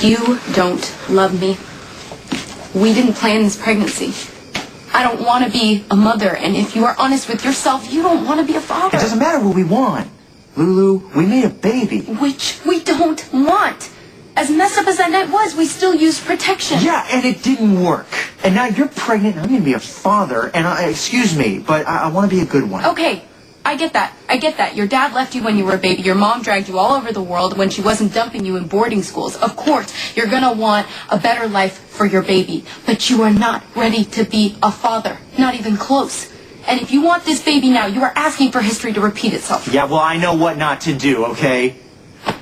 You don't love me. We didn't plan this pregnancy. I don't want to be a mother, and if you are honest with yourself, you don't want to be a father. It doesn't matter what we want. Lulu, we made a baby. Which we don't want. As messed up as that night was, we still used protection. Yeah, and it didn't work. And now you're pregnant, and I'm going to be a father, and excuse me, but I want to be a good one. Okay, I get that. I get that. Your dad left you when you were a baby. Your mom dragged you all over the world when she wasn't dumping you in boarding schools. Of course, you're going to want a better life for your baby. But you are not ready to be a father. Not even close. And if you want this baby now, you are asking for history to repeat itself. Yeah, well, I know what not to do, okay?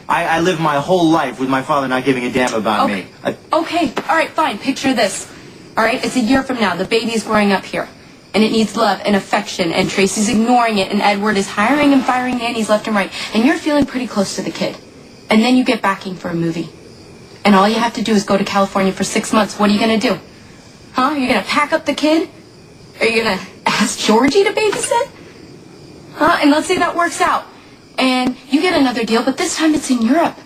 I lived my whole life with my father not giving a damn about me. Okay, all right, fine. Picture this. All right, it's a year from now. The baby's growing up here. And it needs love and affection, and Tracy's ignoring it, and Edward is hiring and firing nannies left and right, and you're feeling pretty close to the kid. And then you get backing for a movie. And all you have to do is go to California for 6 months. What are you going to do? Huh? You're going to pack up the kid? Are you going to ask Georgie to babysit? Huh? And let's say that works out. And you get another deal, but this time it's in Europe.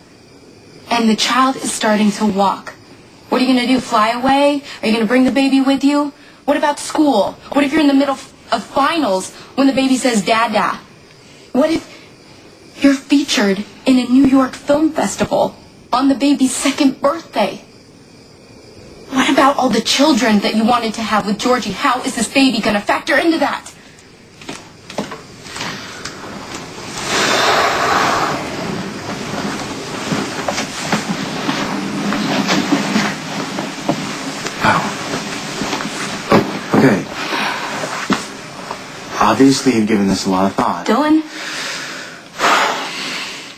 And the child is starting to walk. What are you going to do? Fly away? Are you going to bring the baby with you? What about school? What if you're in the middle of finals when the baby says dada? What if you're featured in a New York film festival on the baby's 2nd birthday? What about all the children that you wanted to have with Georgie? How is this baby going to factor into that? Okay. Obviously, you've given this a lot of thought. Dillon,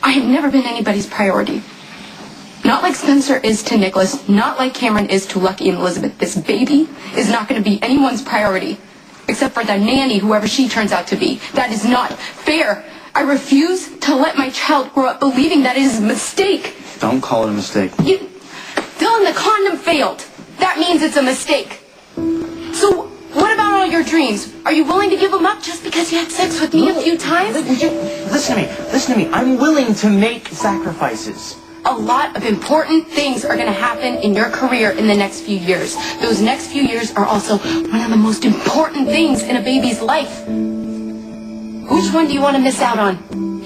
I have never been anybody's priority. Not like Spencer is to Nicholas, not like Cameron is to Lucky and Elizabeth. This baby is not going to be anyone's priority, except for the nanny, whoever she turns out to be. That is not fair. I refuse to let my child grow up believing that it is a mistake. Don't call it a mistake. Dillon, the condom failed. That means it's a mistake. So, what about all your dreams? Are you willing to give them up just because you had sex with me a few times? Listen to me. I'm willing to make sacrifices. A lot of important things are going to happen in your career in the next few years. Those next few years are also one of the most important things in a baby's life. Which one do you want to miss out on?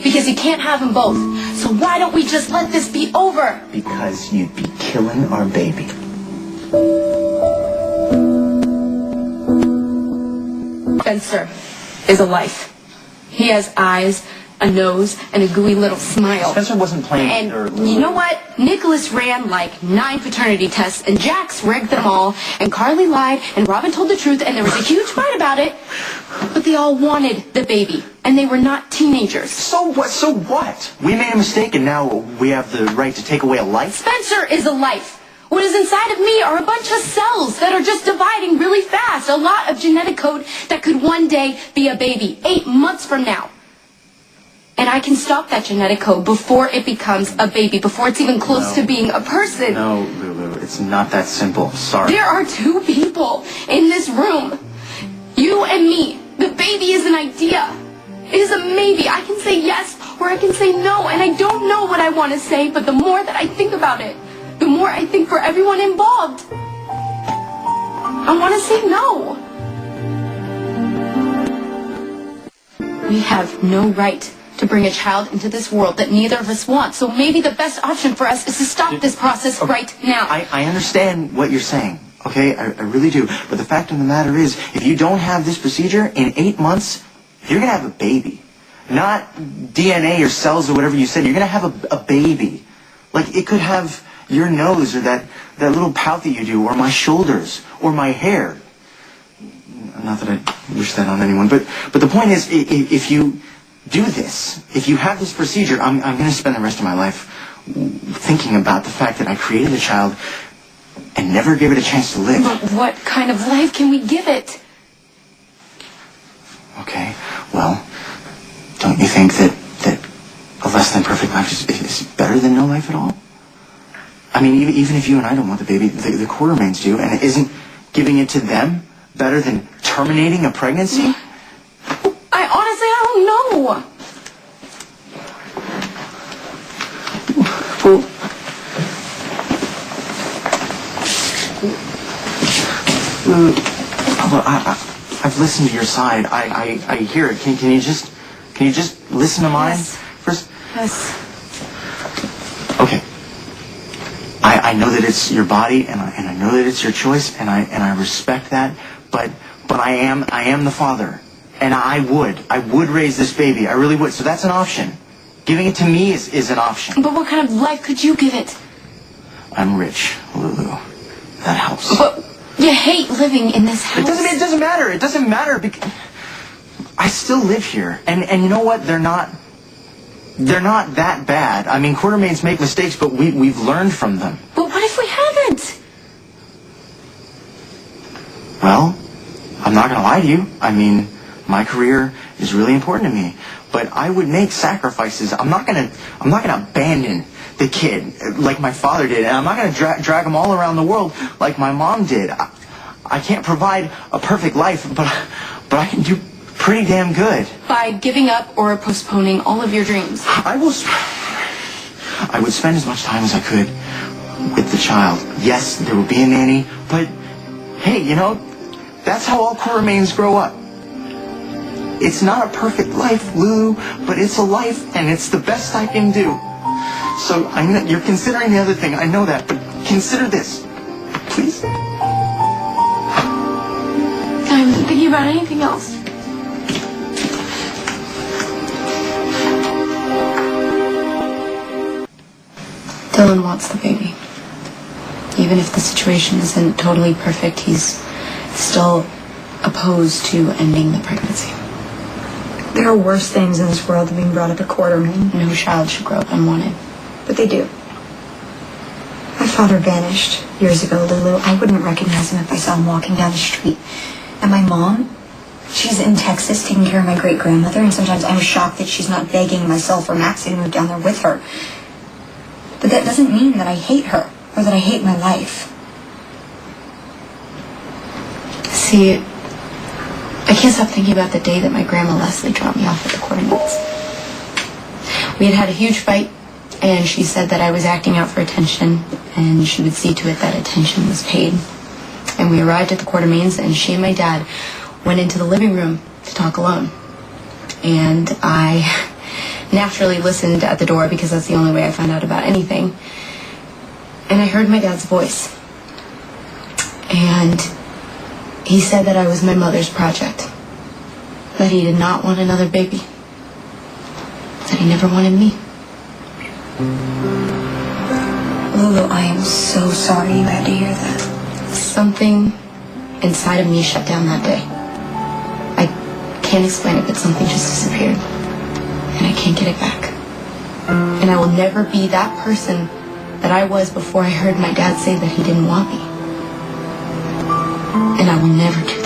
Because you can't have them both. So why don't we just let this be over? Because you'd be killing our baby. Spencer is a life. He has eyes, a nose, and a gooey little smile. Spencer wasn't playing. And you know what? Nicholas ran like 9 paternity tests, and Jax rigged them all, and Carly lied, and Robin told the truth, and there was a huge fight about it. But they all wanted the baby, and they were not teenagers. So what? So what? We made a mistake, and now we have the right to take away a life? Spencer is a life. What is inside of me are a bunch of cells that are just dividing really fast. A lot of genetic code that could one day be a baby, 8 months from now. And I can stop that genetic code before it becomes a baby, before it's even close to being a person. No, Lulu, it's not that simple. Sorry. There are 2 people in this room. You and me. The baby is an idea. It is a maybe. I can say yes or I can say no. And I don't know what I want to say, but the more that I think about it, the more I think for everyone involved, I want to say no. We have no right to bring a child into this world that neither of us want. So maybe the best option for us is to stop this process right now. I understand what you're saying, okay? I really do. But the fact of the matter is, if you don't have this procedure, in 8 months, you're going to have a baby. Not DNA or cells or whatever you said. You're going to have a baby. Like, it could have your nose or that little pout that you do, or my shoulders, or my hair. Not that I wish that on anyone, but the point is, if you do this, if you have this procedure, I'm going to spend the rest of my life thinking about the fact that I created a child and never gave it a chance to live. But what kind of life can we give it? Okay, well, don't you think that a less than perfect life is better than no life at all? I mean, even if you and I don't want the baby, the core remains do, and isn't giving it to them better than terminating a pregnancy? I don't know. Well, Look, I've listened to your side. I hear it. Can you just listen to mine first? Yes. Okay. I know that it's your body, and I know that it's your choice, and I respect that. But I am the father, and I would raise this baby. I really would. So that's an option. Giving it to me is an option. But what kind of life could you give it? I'm rich, Lulu. That helps. But you hate living in this house. It doesn't matter. It doesn't matter because I still live here, and you know what? They're not that bad. I mean, quartermains make mistakes, but we've learned from them. But what if we haven't? Well, I'm not gonna lie to you. I mean, my career is really important to me, but I would make sacrifices. I'm not gonna abandon the kid like my father did, and I'm not gonna drag him all around the world like my mom did. I can't provide a perfect life, but I can do pretty damn good. By giving up or postponing all of your dreams. I would spend as much time as I could with the child. Yes, there would be a nanny, but hey, you know, that's how all quartermains grow up. It's not a perfect life, Lulu, but it's a life, and it's the best I can do. So I know you're considering the other thing. I know that, but consider this, please. I wasn't thinking about anything else. Dillon wants the baby. Even if the situation isn't totally perfect, he's still opposed to ending the pregnancy. There are worse things in this world than being brought up a quartermain. No child should grow up unwanted. But they do. My father vanished years ago, Lulu. I wouldn't recognize him if I saw him walking down the street. And my mom, she's in Texas taking care of my great-grandmother, and sometimes I'm shocked that she's not begging myself or Maxie to move down there with her. But that doesn't mean that I hate her, or that I hate my life. See, I can't stop thinking about the day that my grandma Leslie dropped me off at the quartermains. We had had a huge fight, and she said that I was acting out for attention, and she would see to it that attention was paid. And we arrived at the quartermains, and she and my dad went into the living room to talk alone. And I naturally listened at the door because that's the only way I found out about anything. And I heard my dad's voice. And he said that I was my mother's project. That he did not want another baby. That he never wanted me. Lulu, I am so sorry you had to hear that. Something inside of me shut down that day. I can't explain it, but something just disappeared. And I can't get it back. And I will never be that person that I was before I heard my dad say that he didn't want me. And I will never do